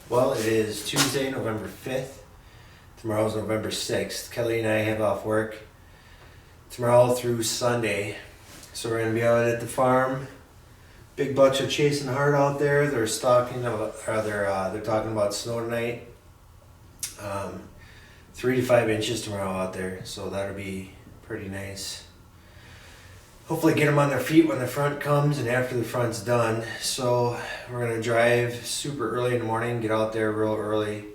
Well, it is Tuesday, November 5th. Tomorrow's November 6th. Kelly and I have off work tomorrow through Sunday. So we're going to be out at the farm. Big bucks are chasing hard out there. They're talking about snow tonight. 3 to 5 inches tomorrow out there. So that'll be pretty nice. Hopefully get them on their feet when the front comes and after the front's done. So we're going to drive super early in the morning, get out there real early,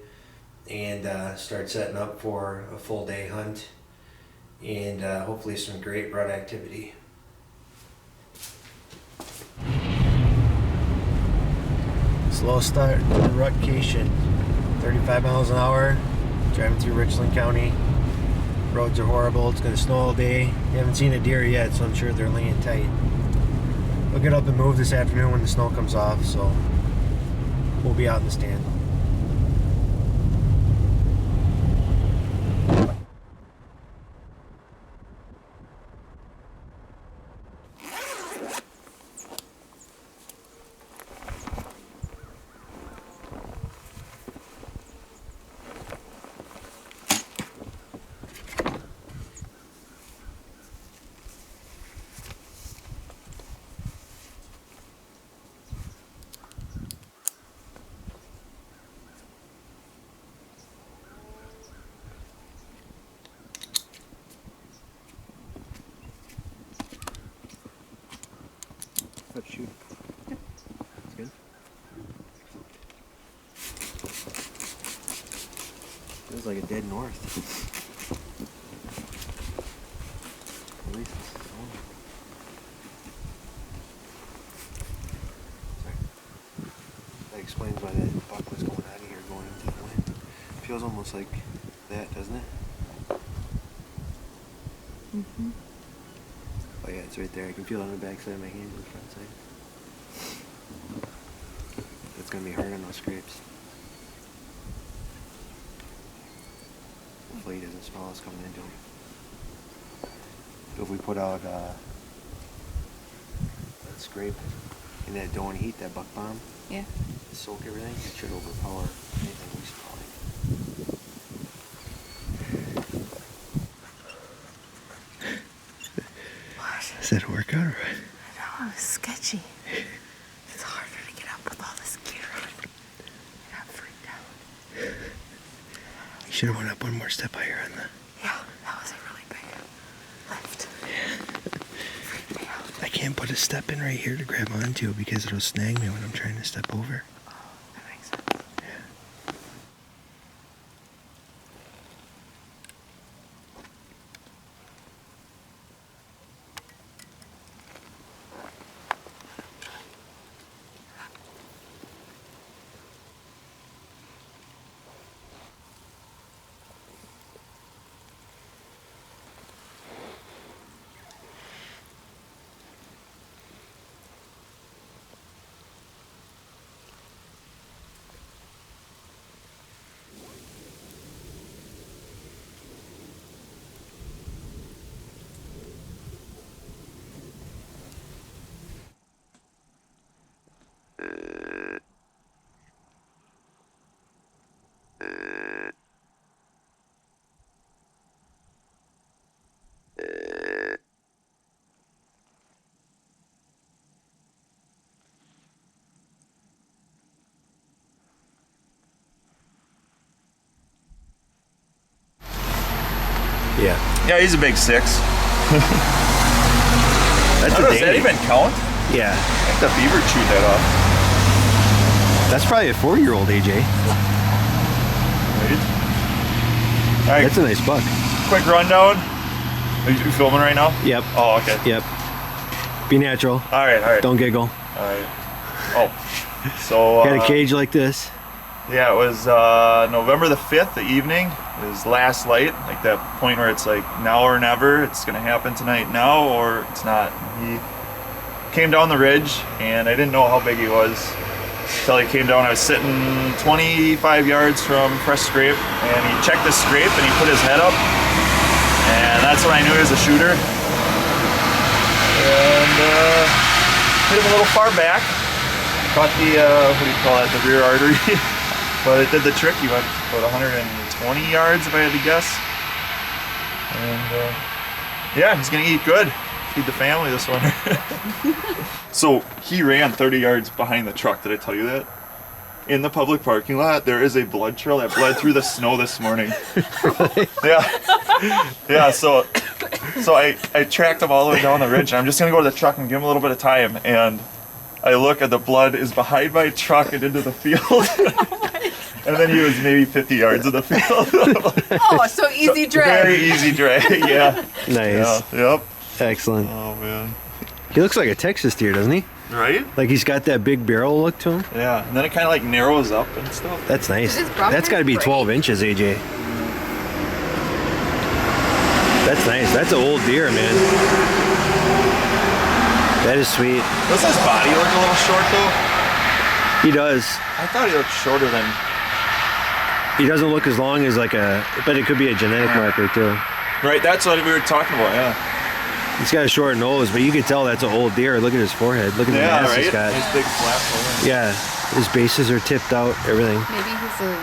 and start setting up for a full day hunt and hopefully some great rut activity. Slow start to the Rutcation. 35 miles an hour, driving through Richland County. Roads are horrible. It's going to snow all day. We haven't seen a deer yet, so I'm sure they're laying tight. We'll get up and move this afternoon when the snow comes off, so we'll be out in the stand. Let's shoot. Yep. That's good. Feels like a dead north. At least this is on. Sorry. That explains why that buck was going out of here going into the wind. Feels almost like that, doesn't it? Mm-hmm. Oh yeah, it's right there. I can feel it on the back side of my hand and the front side. It's gonna be hard on those scrapes. Hopefully he doesn't smell us coming into him. If we put out that scrape in that dawn heat, that buck bomb, Yeah. soak everything, it should overpower anything we smell like. Does that work out or what? I know, it was sketchy. It's harder to get up with all this gear on. I got freaked out. You should have went up one more step higher on the... Yeah, that was a really big lift. Yeah. Freaked me out. I can't put a step in right here to grab onto because it'll snag me when I'm trying to step over. Oh, that makes sense. Yeah. Yeah, he's a big 6. That's Does that even count? Yeah. I think the beaver chewed that off. That's probably a 4-year-old AJ. Right? All right, That's a nice buck. quick rundown. Are you filming right now? Yep. Oh, okay. Yep. Be natural. All right. Don't giggle. All right. Oh, so Got a cage like this. yeah, it was November the 5th, the evening. It was last light, like that point where it's like now or never. It's gonna happen tonight now or it's not. He came down the ridge, and I didn't know how big he was until he came down. I was sitting 25 yards from fresh scrape, and he checked the scrape and he put his head up, and that's when I knew he was a shooter. And hit him a little far back. Caught the what do you call that? The rear artery. But it did the trick. He went about 120 yards if I had to guess. And yeah, he's gonna eat good. Feed the family this winter. So he ran 30 yards behind the truck. Did I tell you that? In the public parking lot, there is a blood trail that bled through the snow this morning. Yeah. Yeah, so I tracked him all the way down the ridge, and I'm just gonna go to the truck and give him a little bit of time. And I look, and the blood is behind my truck and into the field. And then he was maybe 50 yards of the field. Oh, so easy drag. Very easy drag, yeah. Nice. Yeah, yep. Excellent. Oh, man. He looks like a Texas deer, doesn't he? Right? Like he's got that big barrel look to him. Yeah, and then it kind of like narrows up and stuff. That's nice. His brown That's got to be hair's 12 inches, AJ. That's nice. That's an old deer, man. That is sweet. Does his body look a little short, though? He does. I thought he looked shorter than... He doesn't look as long as like a, but it could be a genetic marker too. Right, that's what we were talking about, yeah. He's got a short nose, but you can tell that's an old deer. Look at his forehead. Look at the mass right? he's got. His big flat forehead. Yeah, his bases are tipped out, everything. Maybe he's a...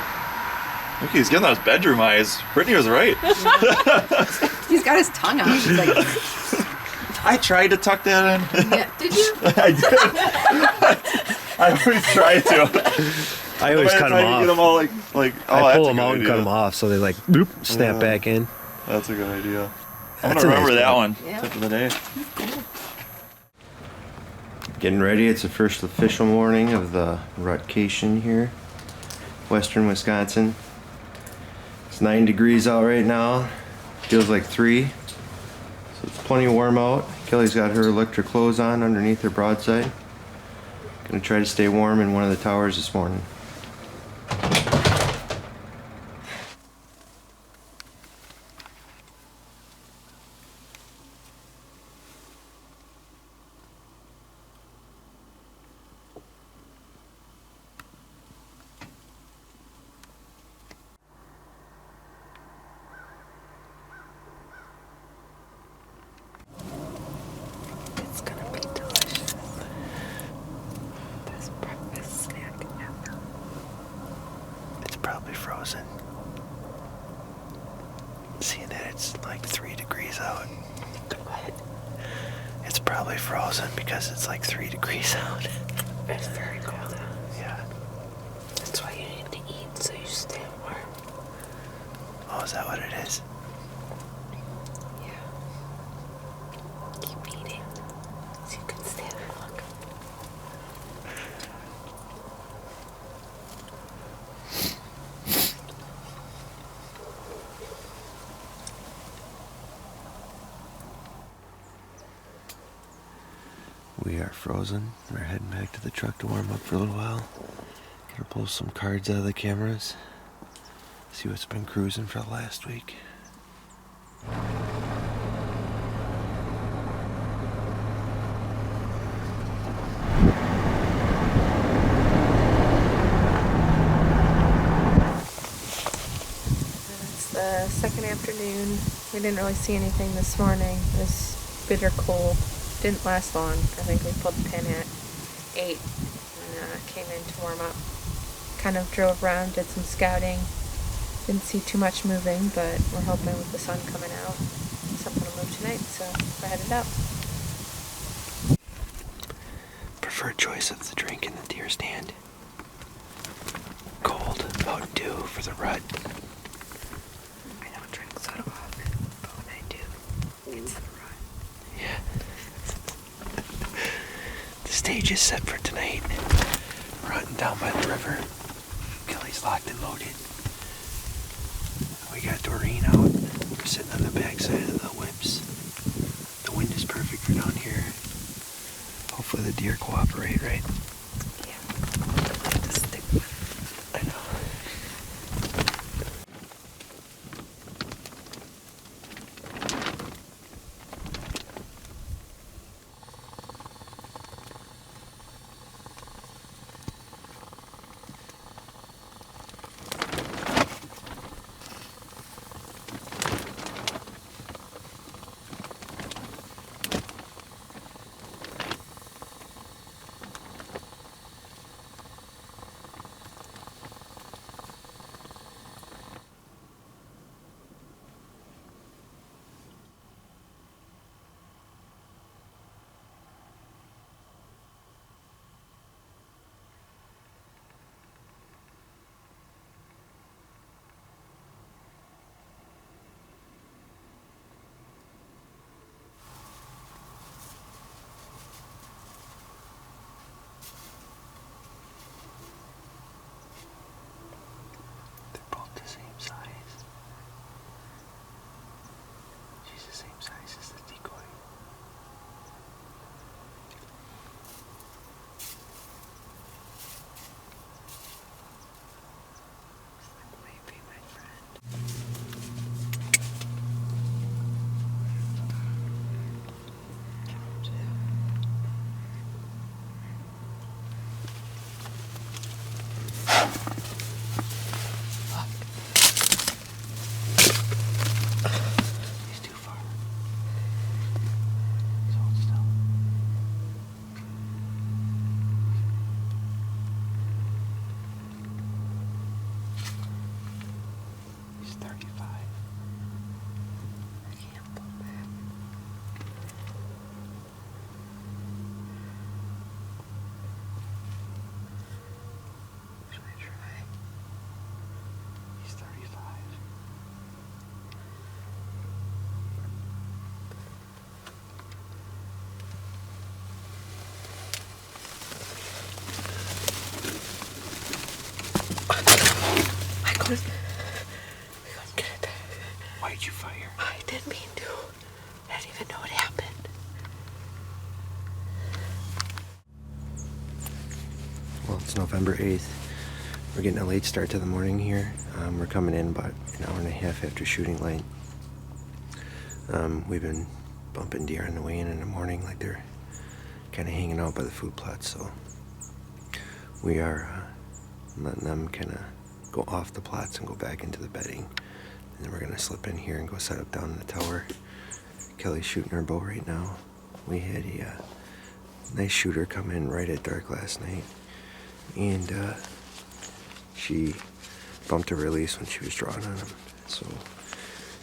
Look, he's getting those bedroom eyes. Brittany was right. He's got his tongue out. He's like... I tried to tuck that in. Yeah, did you? I did. I always try to. I always cut them Get them off. all like oh, I pull that's a them good out and idea. cut them off so they like bloop, snap back in. That's a good idea. I'm That's gonna a nice remember that one. one. Yeah. Tip of the day. Getting ready. It's the first official morning of the Rutcation here, western Wisconsin. It's 9 degrees out right now. Feels like 3. So it's plenty warm out. Kelly's got her electric clothes on underneath her broadside. Gonna try to stay warm in one of the towers this morning. It's gonna be delicious. Best breakfast snack ever. It's probably frozen. Seeing that it's like 3 degrees out. What? It's probably frozen because it's like 3 degrees out. It's very cold out. Yeah. That's why you need to eat so you stay warm. Oh, is that what it is? Yeah. Keep eating so you can stay longer. We are frozen. We're heading back to the truck to warm up for a little while. Gonna pull some cards out of the cameras. See what's been cruising for the last week. It's the second afternoon. We didn't really see anything this morning. It was bitter cold. Didn't last long. I think we pulled the pin at 8 and came in to warm up. Kind of drove around, did some scouting. Didn't see too much moving, but we're hoping with the sun coming out, something will move tonight, so we're headed up. Preferred choice of the drink in the deer stand. Cold Mountain Dew for the rut. I don't drink soda often, but when I do, it's the run. Yeah. The stage is set for tonight. We're hunting down by the river. Kelly's locked and loaded. We got Doreen out. We're sitting on the backside of the whips. The wind is perfect for down here. Hopefully the deer cooperate, right? Yeah, I have to stick with it. I know. I couldn't get it. Why'd you fire? I didn't mean to. I didn't even know it happened. Well, it's November 8th. We're getting a late start to the morning here. We're coming in about an hour and a half after shooting light. We've been bumping deer on the way in the morning, like they're kind of hanging out by the food plot, so we are letting them kind of go off the plots and go back into the bedding. And then we're going to slip in here and go set up down in the tower. Kelly's shooting her bow right now. We had a nice shooter come in right at dark last night, and she bumped a release when she was drawing on him. So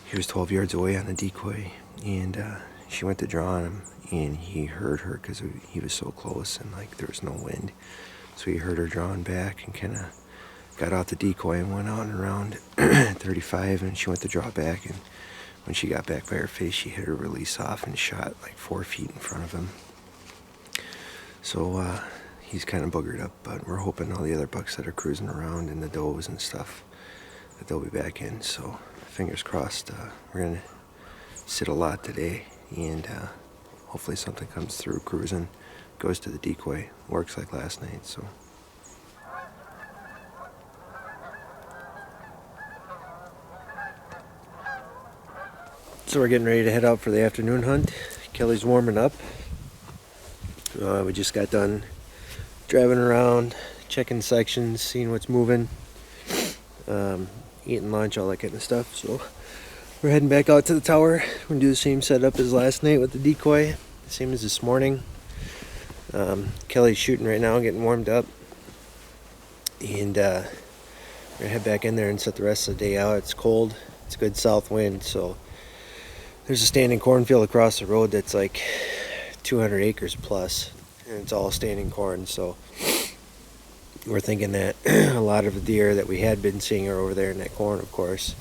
he was 12 yards away on the decoy, and she went to draw on him, and he heard her because he was so close and like there was no wind. So he heard her drawing back and kind of got out the decoy and went out and around 35, and she went to draw back, and when she got back by her face, she hit her release off and shot like 4 feet in front of him. So he's kind of boogered up, but we're hoping all the other bucks that are cruising around and the does and stuff, that they'll be back in. So fingers crossed. We're gonna sit a lot today, and hopefully something comes through cruising, goes to the decoy, works like last night. So we're getting ready to head out for the afternoon hunt. Kelly's warming up. We just got done driving around, checking sections, seeing what's moving, eating lunch, all that kind of stuff. So we're heading back out to the tower. We're gonna do the same setup as last night with the decoy, the same as this morning. Kelly's shooting right now, getting warmed up, and we're gonna head back in there and set the rest of the day out. It's cold, it's a good south wind, so there's a standing cornfield across the road that's like 200 acres plus, and it's all standing corn. So we're thinking that a lot of the deer that we had been seeing are over there in that corn, of course,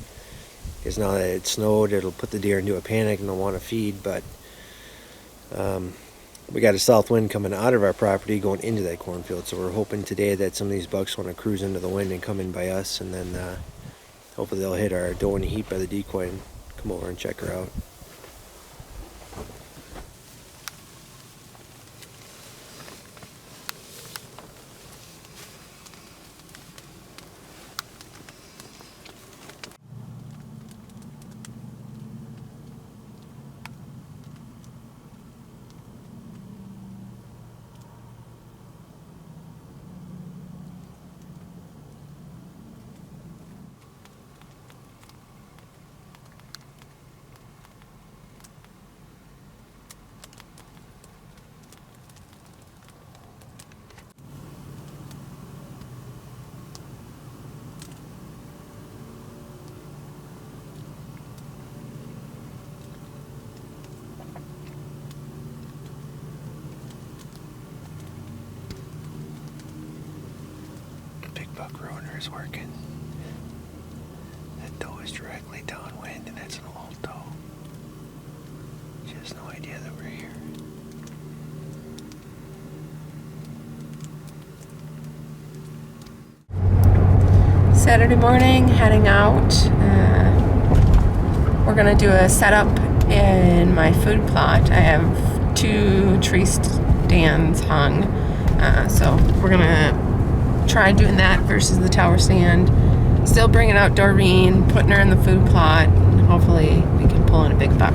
because now that it snowed, it'll put the deer into a panic and they'll want to feed. But we got a south wind coming out of our property going into that cornfield, so we're hoping today that some of these bucks want to cruise into the wind and come in by us, and then hopefully they'll hit our doe in the heat by the decoy and come over and check her out. Buck ruiner is working. That doe is directly downwind, and that's an old doe. She has no idea that we're here. Saturday morning, heading out. We're gonna do a setup in my food plot. I have 2 tree stands hung, so we're gonna try doing that versus the tower stand. Still bringing out Doreen, putting her in the food plot, and hopefully we can pull in a big buck.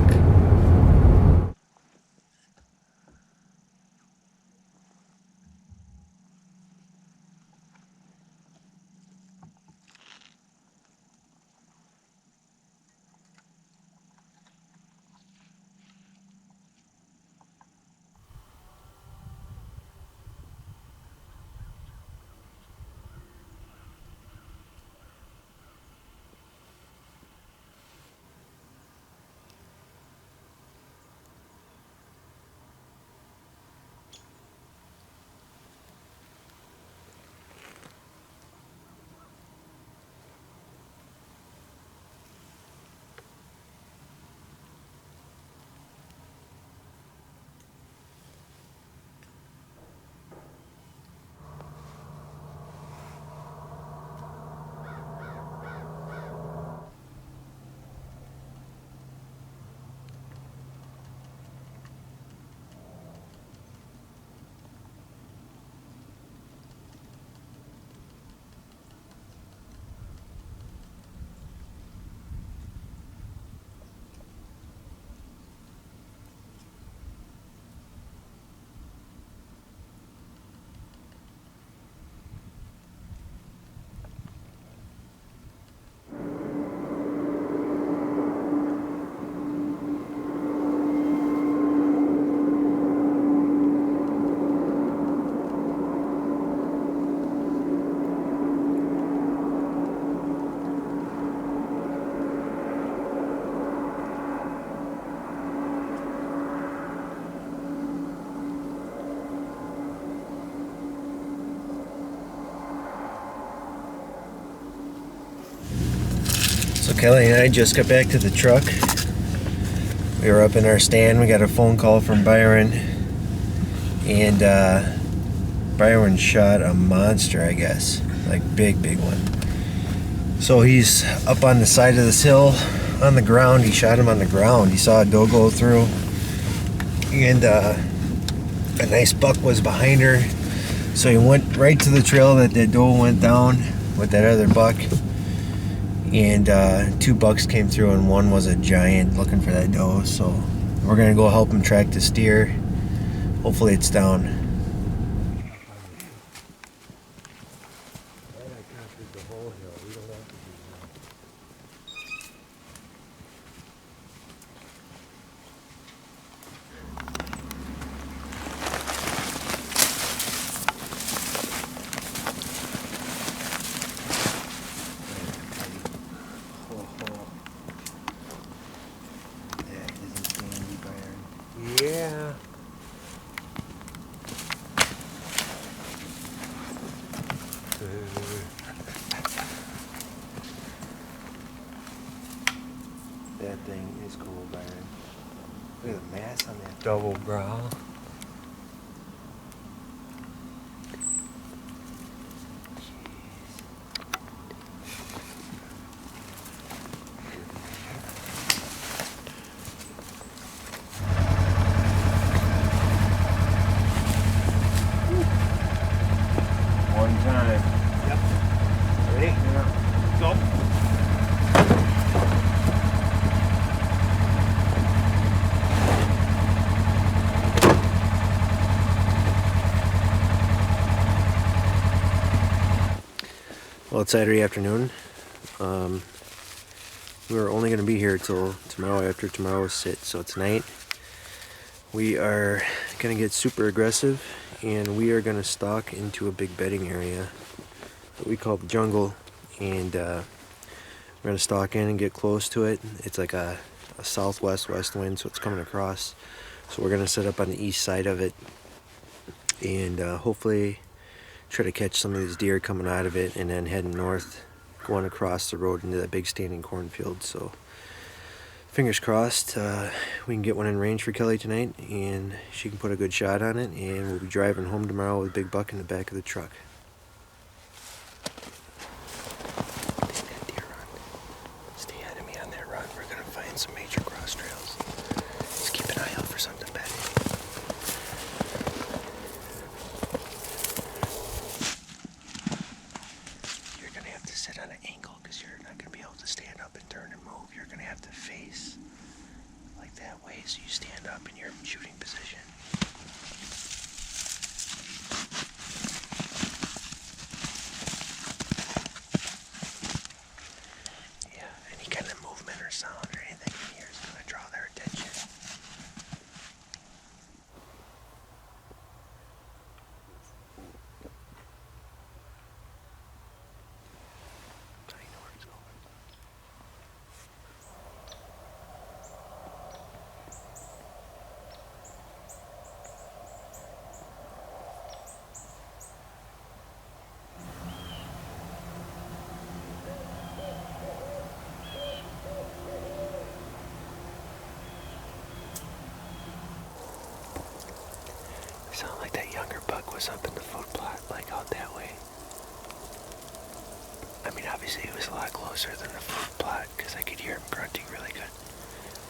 So Kelly and I just got back to the truck. We were up in our stand. We got a phone call from Byron, and Byron shot a monster, I guess, like big one. So he's up on the side of this hill on the ground. He shot him on the ground. He saw a doe go through, and a nice buck was behind her. So he went right to the trail that the doe went down with that other buck. And 2 bucks came through, and one was a giant looking for that doe. So we're gonna go help him track the steer. Hopefully it's down. Yeah. That thing is cool, Byron. Look at the mass on that double brow. One time. Yep. Ready? Yeah. Go. Well, it's Saturday afternoon. We're only going to be here till tomorrow after tomorrow's sit. So tonight we are going to get super aggressive, and we are going to stalk into a big bedding area that we call the jungle, and we're going to stalk in and get close to it. It's like a southwest west wind, so it's coming across. So we're going to set up on the east side of it, and hopefully try to catch some of these deer coming out of it, and then heading north, going across the road into that big standing cornfield. So fingers crossed we can get one in range for Kelly tonight, and she can put a good shot on it, and we'll be driving home tomorrow with a big buck in the back of the truck. Take that deer run. Stay ahead of me on that run. We're gonna find some major cross trails. Just keep an eye out for something bedding. You're gonna have to sit on an angle because you're not gonna be able to stand up and turn and move. You're gonna have to face like that way, so you stand up in your shooting position. Yeah, any kind of movement or sound or anything in here is gonna draw their attention. I know where it's going. It sounded like that younger buck was up in the foot plot, like out that way. I mean, obviously it was a lot closer than the foot plot because I could hear him grunting really good,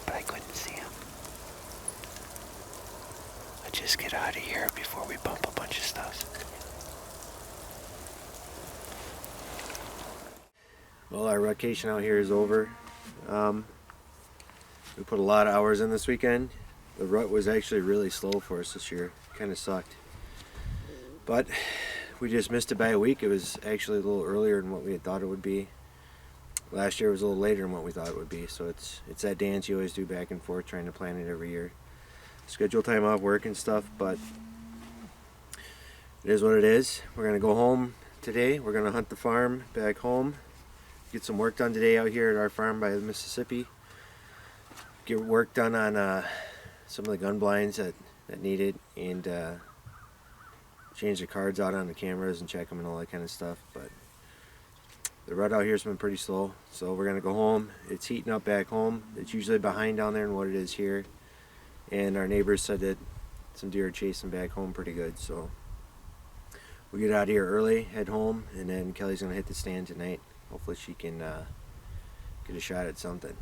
but I couldn't see him. Let's just get out of here before we bump a bunch of stuff. Well, our rutcation out here is over. We put a lot of hours in this weekend. The rut was actually really slow for us this year. Kind of sucked. But we just missed it by a week. It was actually a little earlier than what we had thought it would be. Last year was a little later than what we thought it would be. So it's that dance you always do back and forth, trying to plan it every year. Schedule time off work and stuff, but it is what it is. We're going to go home today. We're going to hunt the farm back home. Get some work done today out here at our farm by the Mississippi. Get work done on some of the gun blinds that need it, and change the cards out on the cameras and check them and all that kind of stuff. But The rut out here's been pretty slow, so we're gonna go home. It's heating up back home. It's usually behind down there than what it is here. And our neighbors said that some deer are chasing back home pretty good, so we get out of here early, head home, and then Kelly's gonna hit the stand tonight. Hopefully she can get a shot at something.